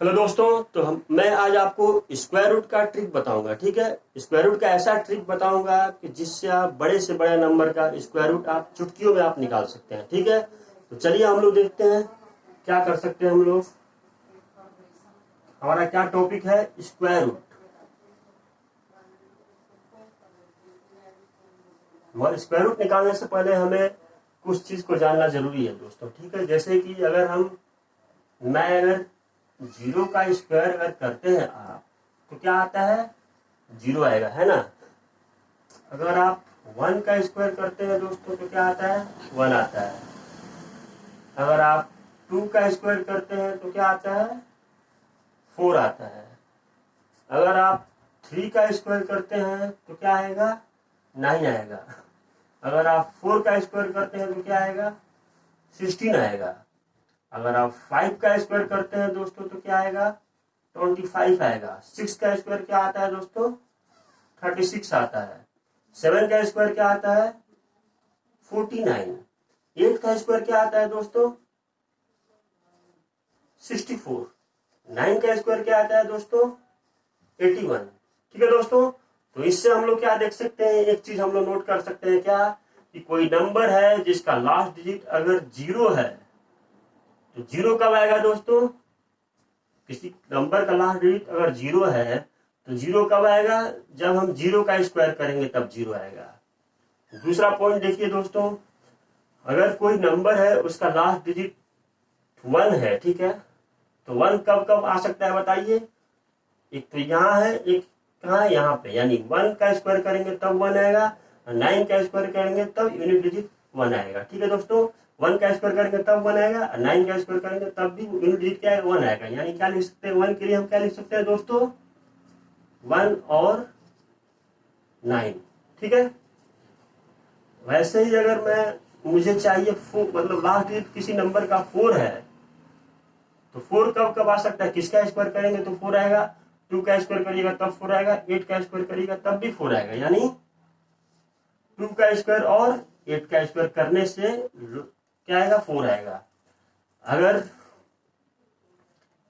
Hello दोस्तों, तो मैं आज आपको स्क्वायर रूट का ट्रिक बताऊंगा। ठीक है, स्क्वायर रूट का ऐसा ट्रिक बताऊंगा कि जिससे आप बड़े से बड़े नंबर का स्क्वायर रूट आप चुटकियों में आप निकाल सकते हैं। ठीक है, तो चलिए हम लोग देखते हैं क्या कर सकते हैं हम लोग। हमारा क्या टॉपिक है? Square root. और स्क्वायर रूट निकालने से पहले हमें कुछ चीज को जानना जरूरी है दोस्तों। ठीक है, जैसे कि अगर जीरो का स्क्वायर अगर करते हैं आप तो क्या आता है? जीरो आएगा, है ना। अगर आप वन का स्क्वायर करते हैं दोस्तों तो क्या आता है? वन आता है। अगर आप टू का स्क्वायर करते हैं तो क्या आता है? फोर आता है। अगर आप थ्री का स्क्वायर करते हैं तो क्या आएगा? नाइन आएगा। अगर आप फोर का स्क्वायर करते हैं तो क्या आएगा? 16 आएगा। अगर आप फाइव का स्क्वायर करते हैं दोस्तों तो क्या आएगा? 25 आएगा। सिक्स का स्क्वायर क्या आता है दोस्तों? 36 आता है। सेवन का स्क्वायर क्या आता है? 49। एट का स्क्वायर क्या आता है दोस्तों? 64। नाइन का स्क्वायर क्या आता है दोस्तों? 81। ठीक है दोस्तों, तो इससे हम लोग क्या देख सकते हैं? एक चीज हम लोग नोट कर सकते हैं क्या, कि कोई नंबर है जिसका लास्ट डिजिट अगर जीरो है तो जीरो कब आएगा दोस्तों? किसी नंबर का लास्ट डिजिट अगर जीरो है तो जीरो कब आएगा? जब हम जीरो का स्क्वायर करेंगे तब जीरो आएगा। दूसरा पॉइंट देखिए दोस्तों, अगर कोई नंबर है उसका लास्ट डिजिट वन है, ठीक है, तो वन कब कब आ सकता है बताइए? एक तो यहाँ है, एक कहाँ है? यहाँ पे। यानी वन का स्क्वायर करेंगे तब वन आएगा, और नाइन का स्क्वायर करेंगे तब यूनिट डिजिट वन आएगा। ठीक है दोस्तों, वन का स्क्वायर करेंगे तब वन आएगा, और नाइन का स्क्वायर करेंगे तब भी यूनिट डिजिट क्या आएगा? वन आएगा। यानी क्या लिख सकते हैं? वन के लिए हम क्या लिख सकते हैं दोस्तों? वन और नाइन। ठीक है, वैसे ही अगर मुझे चाहिए मतलब लास्ट डिजिट किसी नंबर का फोर है तो फोर कब कब आ सकता है? किसका स्क्वायर करेंगे तो फोर आएगा? टू का स्क्वायर करिएगा तब फोर आएगा, एट का स्क्वायर करिएगा तब भी फोर आएगा। यानी टू का स्क्वायर और एट का स्क्वायर करने से क्या आएगा? फोर आएगा। अगर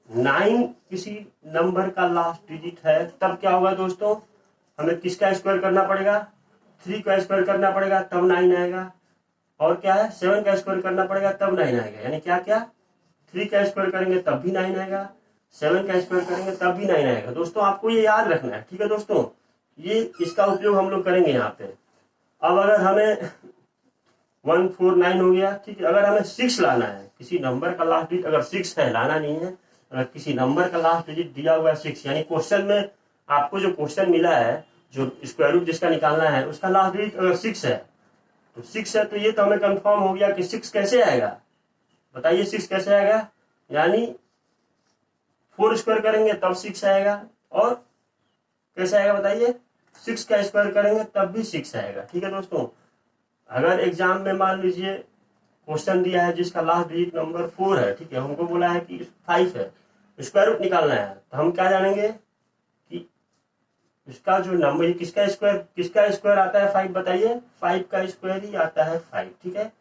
नाइन किसी नंबर का लास्ट डिजिट है तब क्या होगा दोस्तों? हमें किसका स्क्वायर करना पड़ेगा? थ्री का स्क्वायर करना पड़ेगा तब नाइन आएगा। और क्या है? सेवन का स्क्वायर करना पड़ेगा तब नाइन आएगा। यानी क्या क्या? थ्री का स्क्वायर करेंगे तब भी नाइन आएगा, सेवन का स्क्वायर करेंगे तब भी नाइन आएगा। दोस्तों आपको ये याद रखना है। ठीक है दोस्तों, ये इसका उपयोग हम लोग करेंगे यहाँ पे। अब अगर हमें 149 हो गया, ठीक है, अगर हमें 6 लाना है, किसी नंबर का लास्ट डिजिट अगर 6 है, लाना नहीं है, अगर किसी नंबर का लास्ट डिजिट दिया हुआ है 6, यानी क्वेश्चन में आपको जो क्वेश्चन मिला है, जो स्क्वायर रूट जिसका निकालना है, उसका लास्ट डिजिट अगर 6 है तो 6 है, तो ये तो हमें कंफर्म हो गया कि 6 कैसे आएगा? बताइए 6 कैसे आएगा? यानी 4 स्क्वायर करेंगे तब 6 आएगा, और कैसे आएगा बताइए? 6 का स्क्वायर करेंगे तब भी 6 आएगा। ठीक है दोस्तों, अगर एग्जाम में मान लीजिए क्वेश्चन दिया है जिसका लास्ट डिजिट नंबर 4 है, ठीक है, हमको बोला है कि 5 है, स्क्वायर रूट निकालना है, तो हम क्या जानेंगे कि इसका जो नंबर किसका स्क्वायर आता है? 5। बताइए, 5 का स्क्वायर ही आता है 5। ठीक है,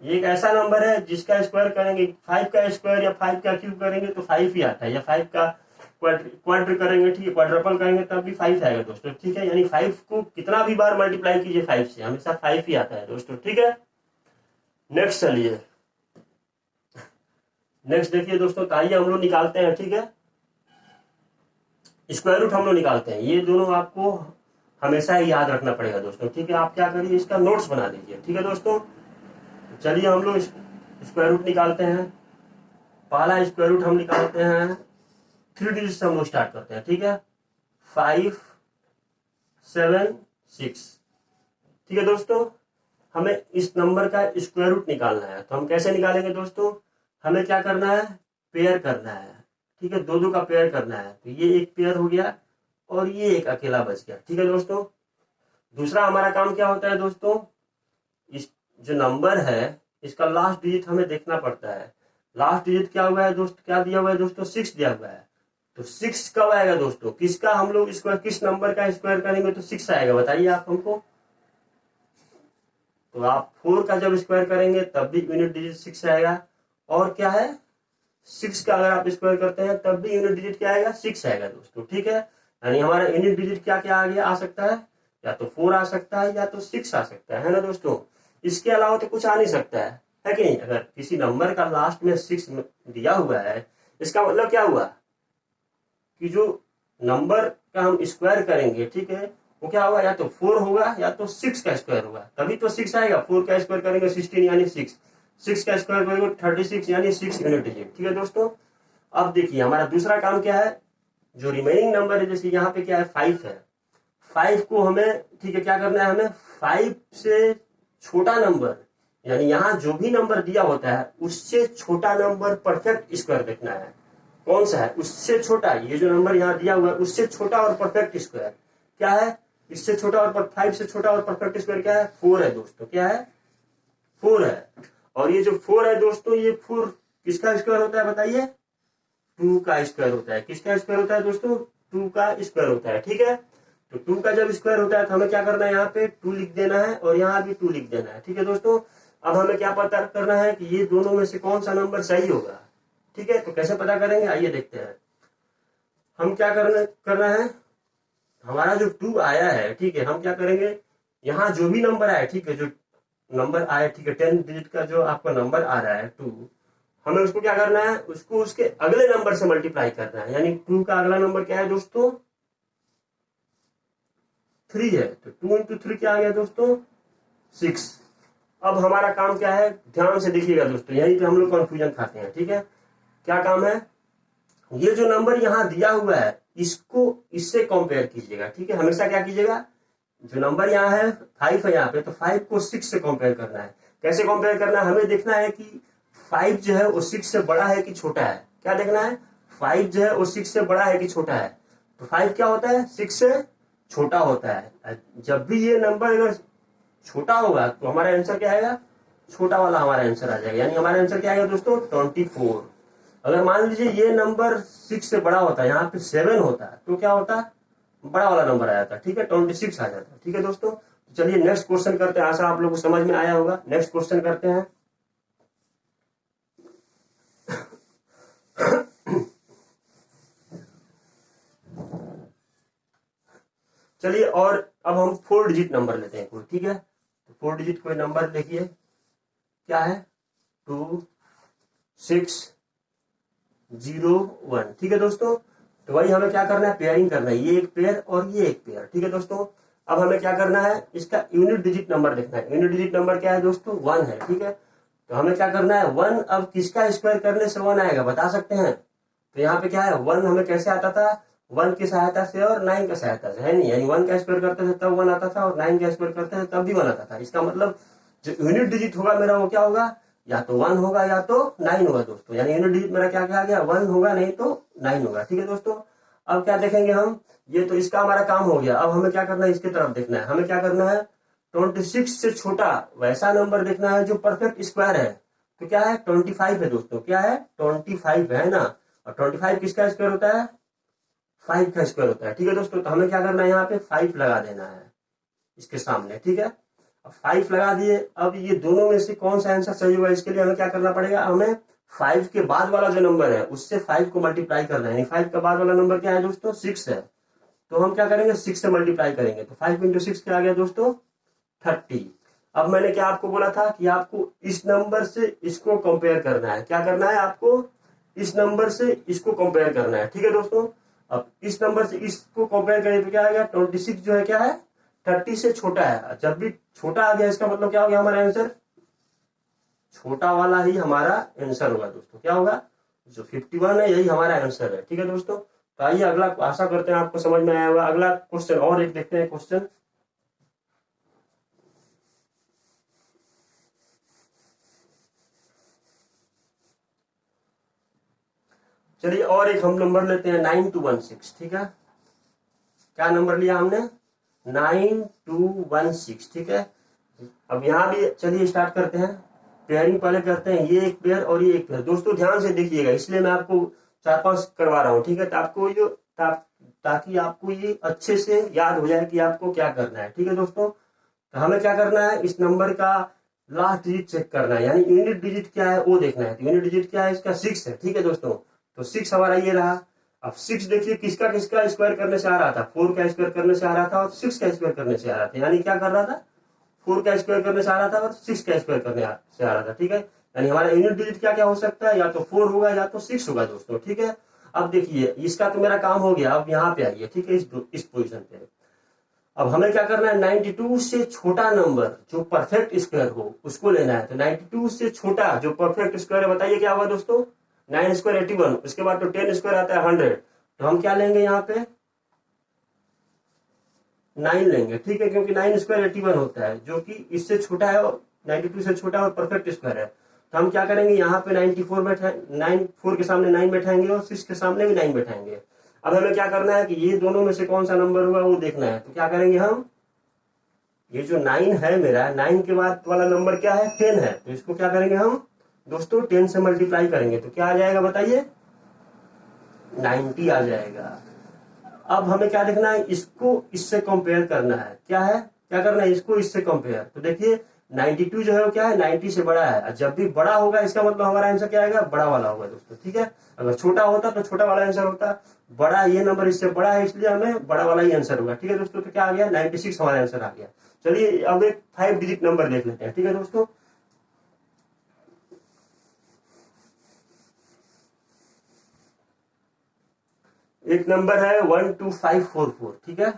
ये एक ऐसा नंबर है जिसका स्क्वायर करेंगे, 5 का स्क्वायर या 5 का क्यूब करेंगे तो 5 ही आता है, या 5 का क्वाड्र करेंगे, ठीक है, क्वाड्रपल करेंगे तब भी 5 आएगा दोस्तों। ठीक है, यानी 5 को कितना भी बार मल्टीप्लाई कीजिए 5 से, हमेशा 5 ही आता है दोस्तों। ठीक है, नेक्स्ट चलिए, नेक्स्ट देखिए दोस्तों, तो आइए हम लोग निकालते हैं। ठीक है, स्क्वायर रूट हम लोग निकालते हैं। ये दोनों आपको हमेशा ही याद रखना पड़ेगा दोस्तों। ठीक है, आप क्या करिए, इसका नोट्स बना दीजिए। ठीक है दोस्तों, चलिए हम लोग स्क्वायर रूट निकालते हैं। पहला स्क्वायर रूट हम निकालते हैं, 3 डिजिट से हम लोग स्टार्ट करते हैं। ठीक है, 5 7 6। ठीक है दोस्तों, हमें इस नंबर का स्क्वायर रूट निकालना है, तो हम कैसे निकालेंगे दोस्तों? हमें क्या करना है? पेयर करना है। ठीक है, दो दो का पेयर करना है, तो ये एक पेयर हो गया और ये एक अकेला बच गया। ठीक है दोस्तों, दूसरा हमारा काम क्या होता है दोस्तों? इस जो नंबर है इसका लास्ट डिजिट हमें देखना पड़ता है। लास्ट डिजिट क्या हुआ है दोस्त? क्या दिया हुआ है दोस्तों? 6 दिया हुआ है। तो 6 कब आएगा दोस्तों? किसका हम लोग स्क्वायर, किस नंबर का स्क्वायर करेंगे तो 6 आएगा? बताइए आप हमको। तो आप 4 का जब स्क्वायर करेंगे तब भी यूनिट डिजिट 6 आएगा। और क्या है? 6 का अगर आप स्क्वायर करते हैं तब भी यूनिट डिजिट क्या आएगा, 6 आएगा दोस्तों, ठीक है। यानी हमारा यूनिट डिजिट क्या क्या आ गया, आ सकता है, या तो 4 आ सकता है या तो 6 आ सकता है ना दोस्तों। इसके अलावा तो कुछ आ नहीं सकता है कि नहीं। अगर किसी नंबर का लास्ट में 6 दिया हुआ है, इसका मतलब क्या हुआ कि जो नंबर का हम स्क्वायर करेंगे, ठीक है, वो क्या होगा, या तो 4 होगा या तो 6 का स्क्वायर होगा, तभी तो 6 आएगा। 4 का स्क्वायर करेंगे 16 यानी 6 का स्क्वायर करेंगे 36 यानी 6 यूनिट डिजिट, ठीक है दोस्तों। अब देखिए हमारा दूसरा काम क्या है, जो रिमेनिंग नंबर है, जैसे यहाँ पे क्या है 5 है, 5 को हमें, ठीक है, क्या करना है, हमें 5 से छोटा नंबर, यानी यहाँ जो भी नंबर दिया होता है उससे छोटा नंबर परफेक्ट स्क्वायर देखना है। कौन सा है, उससे छोटा, ये जो नंबर यहाँ दिया हुआ है उससे छोटा और परफेक्ट स्क्वायर क्या है, इससे छोटा और 5 से छोटा और परफेक्ट स्क्वायर क्या है, 4 है दोस्तों, क्या है, 4 है। और ये जो 4 है दोस्तों, ये 4 किसका स्क्वायर होता है बताइए, 2 का स्क्वायर होता है। किसका स्क्वायर होता है दोस्तों, 2 का स्क्वायर होता है, ठीक है। तो 2 का जब स्क्वायर होता है तो हमें क्या करना है, यहाँ पे 2 लिख देना है और यहाँ भी 2 लिख देना है, ठीक है दोस्तों। अब हमें क्या पता करना है कि ये दोनों में से कौन सा नंबर सही होगा, ठीक है। तो कैसे पता करेंगे, आइए देखते हैं। हम क्या करना है, हमारा जो 2 आया है, ठीक है, हम क्या करेंगे, यहाँ जो भी नंबर आया, ठीक है, जो नंबर आया, ठीक है, 10 डिजिट का जो आपका नंबर आ रहा है 2, हमें उसको क्या करना है, उसको उसके अगले नंबर से मल्टीप्लाई करना है। यानी 2 का अगला नंबर क्या है दोस्तों, 3 है, तो 2 इंटू 3 क्या आ गया दोस्तों, 6। अब हमारा काम क्या है, ध्यान से देखिएगा दोस्तों, यहीं पे हम लोग कंफ्यूजन खाते हैं, ठीक है। क्या काम है, ये जो नंबर यहाँ दिया हुआ है इसको इससे कंपेयर कीजिएगा, ठीक है। हमेशा क्या कीजिएगा, जो नंबर यहाँ है 5 है यहाँ पे, तो 5 को 6 से कंपेयर करना है। कैसे कंपेयर करना है, हमें देखना है कि 5 जो है वो 6 से बड़ा है कि छोटा है। क्या देखना है, 5 जो है वो 6 से बड़ा है कि छोटा है। तो 5 क्या होता है, 6 से छोटा होता है। जब भी ये नंबर अगर छोटा होगा तो हमारा आंसर क्या आएगा, छोटा वाला हमारा आंसर आ जाएगा। यानी हमारा आंसर क्या आएगा दोस्तों, 24। अगर मान लीजिए ये नंबर 6 से बड़ा होता है, यहाँ पे 7 होता है, तो क्या होता है, बड़ा वाला नंबर आ जाता है, ठीक है, 26 आ जाता है, ठीक है दोस्तों। तो चलिए नेक्स्ट क्वेश्चन करते हैं, आशा आप लोगों को समझ में आया होगा। नेक्स्ट क्वेश्चन करते हैं। चलिए, और अब हम 4 डिजिट नंबर लेते हैं कोई, ठीक है। तो 4 डिजिट कोई नंबर देखिए, क्या है, 2 6 0 1, ठीक है दोस्तों। तो वही हमें क्या करना है, पेयरिंग करना है, ये एक पेयर और ये एक पेयर, ठीक है दोस्तों। अब हमें क्या करना है, इसका यूनिट डिजिट नंबर देखना है। यूनिट डिजिट नंबर क्या है दोस्तों, 1 है, ठीक है। तो हमें क्या करना है, 1 अब किसका स्क्वायर करने से 1 आएगा बता सकते हैं। तो यहाँ पे क्या है, 1 हमें कैसे आता था, 1 की सहायता से और 9 की सहायता से, है नहीं। यानी 1 का स्क्वायर करते थे तब 1 आता था और 9 का स्क्वायर करते थे तब भी 1 आता था। इसका मतलब जो यूनिट डिजिट होगा मेरा वो क्या होगा, या तो 1 होगा या तो 9 होगा दोस्तों। यानी यूनिट डिजिट मेरा क्या क्या आ गया, 1 होगा नहीं तो 9 होगा, ठीक है दोस्तों। अब क्या देखेंगे हम, ये तो इसका हमारा काम हो गया। अब हमें क्या करना है, इसकी तरफ देखना है। हमें क्या करना है, 26 से छोटा वैसा नंबर देखना है जो परफेक्ट स्क्वायर है। तो क्या है, 25 है दोस्तों, क्या है, 25 है ना। और 25 किसका स्क्वायर होता है, 5 का स्क्वायर होता है, ठीक है दोस्तों। तो हमें क्या करना है, यहाँ पे 5 लगा देना है इसके सामने, ठीक है। अब 5 लगा दिए। अब ये दोनों में से कौन सा आंसर सही होगा, इसके लिए हमें क्या करना पड़ेगा, हमें 5 के बाद वाला जो नंबर है उससे 5 को मल्टीप्लाई करना है। 5 के बाद वाला नंबर क्या है दोस्तों, 6 है। तो हम क्या करेंगे, 6 से मल्टीप्लाई करेंगे। तो 5 इंटू 6 क्या आ गया दोस्तों, 30। अब मैंने क्या आपको बोला था कि आपको इस नंबर से इसको कंपेयर करना है। क्या करना है, आपको इस नंबर से इसको कंपेयर करना है, ठीक है दोस्तों। अब इस नंबर से इसको कंपेयर करें तो क्या आएगा, 26 जो है क्या है, 30 से छोटा है। जब भी छोटा आ गया इसका मतलब क्या हो गया, हमारा आंसर छोटा वाला ही हमारा आंसर होगा दोस्तों। क्या होगा, जो 51 है यही हमारा आंसर है, ठीक है दोस्तों। तो आइए अगला, आशा करते हैं आपको समझ में आया होगा। अगला क्वेश्चन और एक देखते हैं क्वेश्चन। चलिए और एक हम नंबर लेते हैं 9216, ठीक है। क्या नंबर लिया हमने, 9216, ठीक है। अब यहाँ भी चलिए स्टार्ट करते हैं। पेयरिंग पहले करते हैं, ये एक पेयर और ये एक पेयर। दोस्तों ध्यान से देखिएगा, इसलिए मैं आपको 4-5 करवा रहा हूँ, ठीक है। तो आपको जो ताकि आपको ये अच्छे से याद हो जाए कि आपको क्या करना है, ठीक है दोस्तों। तो हमें क्या करना है, इस नंबर का लास्ट डिजिट चेक करना है, यानी यूनिट डिजिट क्या है वो देखना है। तो यूनिट डिजिट क्या है इसका 6 है, ठीक है दोस्तों। तो 6 हमारा ये रहा। अब 6 देखिए किसका किसका स्क्वायर करने से आ रहा था, 4 का स्क्वायर करने से आ रहा था और 6 का स्क्वायर करने से आ रहा था। यानी क्या कर रहा था, 4 का स्क्वायर करने से आ रहा था और 6 का स्क्वायर करने से आ रहा था, ठीक है। यानी हमारा यूनिट डिजिट क्या क्या हो सकता है, या तो 4 होगा या तो 6 होगा दोस्तों, ठीक है। अब देखिए इसका तो मेरा काम हो गया। अब यहाँ पे आइए, ठीक है, इस पोजिशन पे। अब हमें क्या करना है, 92 से छोटा नंबर जो परफेक्ट स्क्वायर हो उसको लेना है। तो 92 से छोटा जो परफेक्ट स्क्वायर है, बताइए क्या होगा दोस्तों, 9 स्क्वायर 81, उसके बाद तो 10 स्क्वायर आता है 100। तो हम क्या लेंगे यहाँ पे 9 लेंगे, ठीक है, क्योंकि 9 स्क्वायर 81 होता है, जो कि इससे छोटा है, 92 से छोटा और परफेक्ट स्क्वायर है। तो हम क्या करेंगे यहाँ पे 94 बैठा 9 4 के सामने 9 बैठाएंगे और 6 के सामने भी 9 बैठाएंगे। अब हमें क्या करना है कि ये दोनों में से कौन सा नंबर होगा वो देखना है। तो क्या करेंगे हम, ये जो 9 है मेरा, 9 के बाद वाला नंबर क्या है 10 है, तो इसको क्या करेंगे हम दोस्तों 10 से मल्टीप्लाई करेंगे। तो क्या आ जाएगा बताइए, 90 आ जाएगा। अब हमें क्या देखना है, इसको इससे कंपेयर करना है। क्या है, क्या करना है, इसको इससे कंपेयर। तो देखिए 92 जो है वो क्या है 90 से बड़ा है। जब भी बड़ा होगा इसका मतलब हमारा आंसर क्या आएगा, बड़ा वाला होगा दोस्तों, ठीक है। अगर छोटा होता तो छोटा वाला आंसर होता, बड़ा ये नंबर इससे बड़ा है इसलिए हमें बड़ा वाला ही आंसर होगा, ठीक है दोस्तों। तो क्या आ गया 96 हमारा आंसर आ गया। चलिए अब एक 5 डिजिट नंबर देख लेते हैं, ठीक है दोस्तों। एक नंबर है 12544, ठीक है,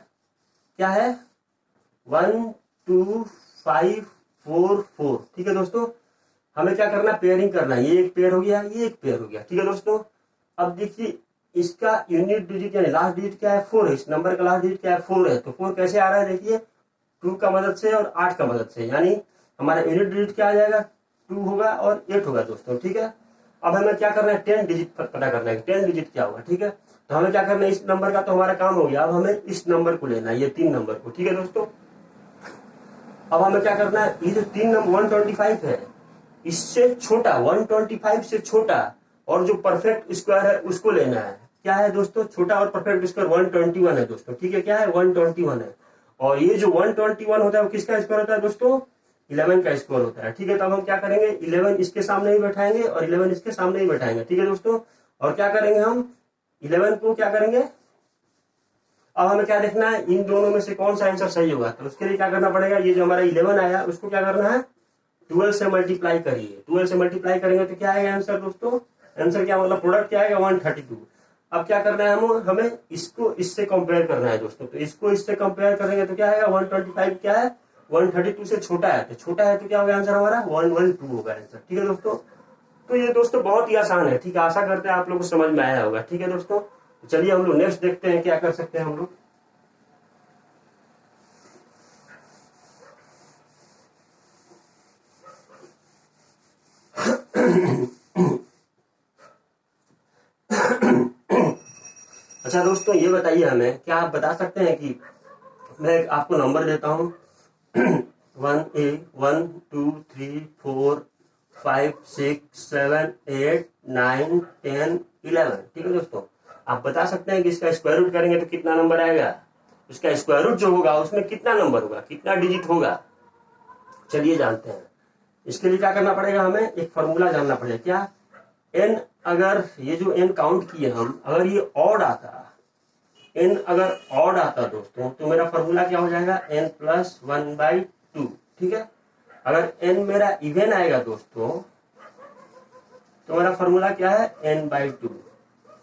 क्या है 12544, ठीक है दोस्तों। हमें क्या करना है, पेयरिंग करना है। ये एक पेयर हो गया, ये एक पेयर हो गया, ठीक है दोस्तों। अब देखिए इसका यूनिट डिजिट यानी लास्ट डिजिट क्या है 4 है, इस नंबर का लास्ट डिजिट क्या है 4 है। तो 4 कैसे आ रहा है, देखिए 2 का मदद से और 8 का मदद से, यानी हमारा यूनिट डिजिट क्या आ जाएगा 2 होगा और 8 होगा दोस्तों, ठीक है। अब हमें क्या करना है 10 डिजिट पता करना है, 10 डिजिट क्या होगा, ठीक है। तो हमें क्या करना है, इस नंबर का तो हमारा काम हो गया। अब हमें इस नंबर को लेना है, ये 3 नंबर को, ठीक है दोस्तों। अब हमें क्या करना है, ये जो 3 नंबर 125 है, इससे छोटा 125 से छोटा और जो परफेक्ट स्क्वायर है उसको लेना है। क्या है दोस्तों, छोटा और परफेक्ट स्क्वायर 121 है दोस्तों, ठीक है, क्या है 121 है। और ये जो 121 होता है वो किसका स्क्वायर होता है दोस्तों, 11 का स्क्वायर होता है, ठीक है। तो अब हम क्या करेंगे 11 इसके सामने ही बैठाएंगे और 11 इसके सामने ही बैठाएंगे, ठीक है दोस्तों। और क्या करेंगे हम 11 को क्या करेंगे, अब हमें क्या देखना है इन दोनों में से कौन सा आंसर सही होगा। तो उसके लिए क्या करना पड़ेगा, ये जो हमारा 11 आया उसको क्या करना है 12 से मल्टीप्लाई करिए। 12 से मल्टीप्लाई करेंगे तो क्या आएगा आंसर दोस्तों, आंसर क्या मतलब प्रोडक्ट क्या आएगा 132। अब क्या करना है हमें इसको इससे कंपेयर करना है दोस्तों। तो इसको इससे कंपेयर करेंगे तो क्या आएगा 125 क्या है 132 से छोटा है, तो छोटा है तो क्या होगा आंसर हमारा 112 होगा आंसर, ठीक है दोस्तों। तो ये दोस्तों बहुत ही आसान है, ठीक है, आशा करते हैं आप लोगों को समझ में आया होगा, ठीक है दोस्तों। तो चलिए हम लोग नेक्स्ट देखते हैं क्या कर सकते हैं हम लोग। अच्छा दोस्तों ये बताइए हमें, क्या आप बता सकते हैं कि मैं आपको नंबर देता हूं 1 2 3 4 5 6 7 8 9 10 11, ठीक है दोस्तों। आप बता सकते हैं कि इसका स्क्वायर रूट करेंगे तो कितना नंबर आएगा, इसका स्क्वायर रूट जो होगा उसमें कितना नंबर होगा, कितना डिजिट होगा, चलिए जानते हैं। इसके लिए क्या करना पड़ेगा, हमें एक फॉर्मूला जानना पड़ेगा। क्या, एन, अगर ये जो एन काउंट किए हम, अगर ये ऑड आता, एन अगर ऑड आता दोस्तों तो मेरा फॉर्मूला क्या हो जाएगा n प्लस 1/2, ठीक है। अगर n मेरा इवन आएगा दोस्तों तो मेरा फॉर्मूला क्या है n/2।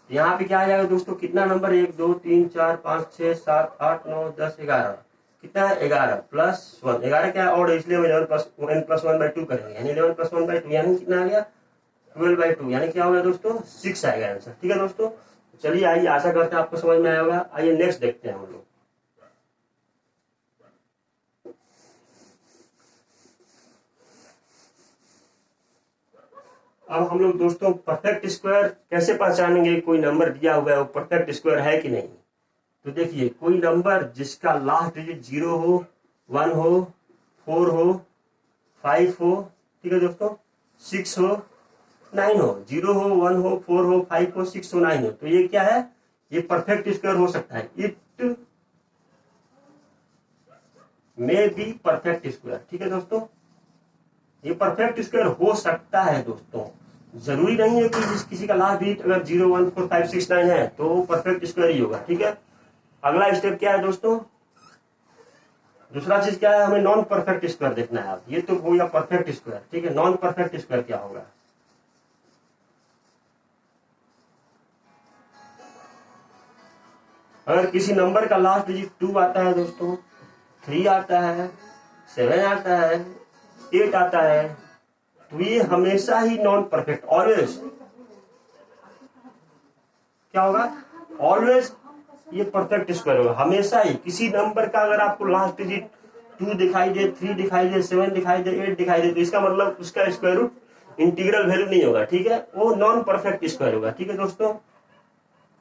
यहाँ पे क्या आ जाएगा दोस्तों, कितना नंबर 1 2 3 4 5 6 7 8 9 10 11, कितना है 11 प्लस 1, 11 क्या है ऑड, इसलिए हम 11 प्लस n प्लस 1/2 करेंगे, यानी 11 प्लस 1/2 यानी कितना आ गया 12/2, यानी क्या होगा दोस्तों 6 आएगा आंसर, ठीक है दोस्तों। चलिए आइए, आशा करते हैं आपको समझ में आया होगा। आइए नेक्स्ट देखते हैं हम लोग। अब हम लोग दोस्तों परफेक्ट स्क्वायर कैसे पहचानेंगे, कोई नंबर दिया हुआ है वो परफेक्ट स्क्वायर है कि नहीं। तो देखिए कोई नंबर जिसका लास्ट डिजिट 0 हो, 1 हो, 4 हो, 5 हो, ठीक है दोस्तों, 6 हो, 9 हो, 0 हो, 1 हो, 4 हो, 5 हो, 6 हो, 9 हो, तो ये क्या है, ये परफेक्ट स्क्वायर हो सकता है। It may be perfect square, ठीक है दोस्तों। ये परफेक्ट स्क्वायर हो सकता है दोस्तों, जरूरी नहीं है कि किसी का लास्ट डिजिट अगर 0 1 4 5 6 9 है तो परफेक्ट स्क्वायर ही होगा। ठीक है, अगला स्टेप क्या है दोस्तों, दूसरा चीज क्या है, हमें नॉन परफेक्ट स्क्वायर देखना है। ये तो हो गया परफेक्ट स्क्वायर। ठीक है, नॉन परफेक्ट स्क्वायर क्या होगा, अगर किसी नंबर का लास्ट डिजिट 2 आता है दोस्तों, 3 आता है, 7 आता है, 8 आता है, तो ये हमेशा ही नॉन परफेक्ट, ऑलवेज क्या होगा, ऑलवेज ये परफेक्ट स्क्वायर होगा। हमेशा ही किसी नंबर का अगर आपको लास्ट डिजिट 2 दिखाई दे, 3 दिखाई दे, 7 दिखाई दे, 8 दिखाई दे, तो इसका मतलब उसका स्क्वायर रूट इंटीग्रल वैल्यू नहीं होगा। ठीक है, वो नॉन परफेक्ट स्क्वायर होगा। ठीक है दोस्तों,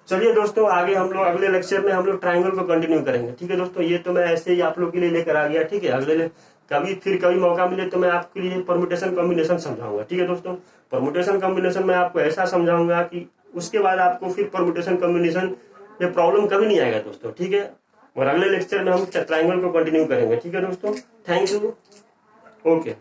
चलिए दोस्तों आगे हम लोग अगले लेक्चर में हम लोग ट्राइंगल को कंटिन्यू करेंगे। ठीक है दोस्तों, ये तो मैं ऐसे ही आप लोग के लिए लेकर आ गया। ठीक है, अगले कभी मौका मिले तो मैं आपके लिए परम्यूटेशन कॉम्बिनेशन समझाऊंगा। ठीक है दोस्तों, परम्यूटेशन कॉम्बिनेशन में आपको ऐसा समझाऊंगा कि उसके बाद आपको फिर परम्यूटेशन कॉम्बिनेशन में प्रॉब्लम कभी नहीं आएगा दोस्तों। ठीक है, और अगले लेक्चर में हम ट्राइंगल को कंटिन्यू करेंगे। ठीक है दोस्तों, थैंक यू, ओके।